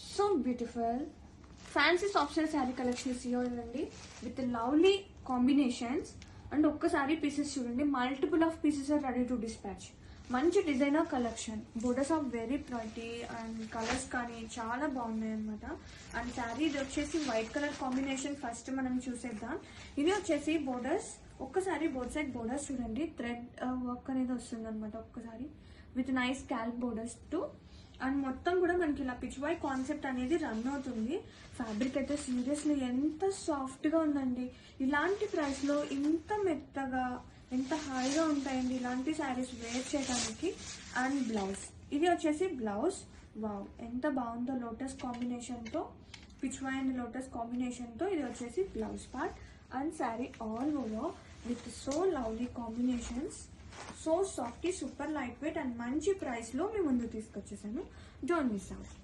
So beautiful fancy soft silk sari collection ఇవ్వండి with lovely combinations. And ఒక్కసారి pieces చూడండి, multiple of pieces are ready to dispatch. మంచి designer collection, borders of very pretty and colours కానీ చాలా బాగున్నాయి అనమాట. And sari ఇది వచ్చేసి వైట్ కలర్ కాంబినేషన్. ఫస్ట్ మనం చూసేద్దాం. ఇది వచ్చేసి బోర్డర్స్, ఒక్కసారి బోర్డ్ సైడ్ బోర్డర్స్ చూడండి, థ్రెడ్ వర్క్ అనేది వస్తుంది అనమాట ఒక్కసారి with nice Calc borders to. And మొత్తం కూడా మనకి ఇలా పిచ్ వై కాన్సెప్ట్ అనేది రన్ అవుతుంది. ఫ్యాబ్రిక్ అయితే సీరియస్లీ ఎంత సాఫ్ట్గా ఉందండి. ఇలాంటి ప్రైస్లో ఇంత మెత్తగా ఎంత హాయిగా ఉంటాయండి ఇలాంటి శారీస్ వేర్ చేయడానికి. అండ్ బ్లౌజ్, ఇది వచ్చేసి బ్లౌజ్. వావ్ ఎంత బాగుందో, లోటస్ కాంబినేషన్తో, పిచ్ వై అండ్ లోటస్ కాంబినేషన్తో ఇది వచ్చేసి blouse part. And sari all over with so lovely combinations, so softy, super light weight and మంచి ప్రైస్లో మీ ముందు తీసుకొచ్చేసాను. Don't miss out.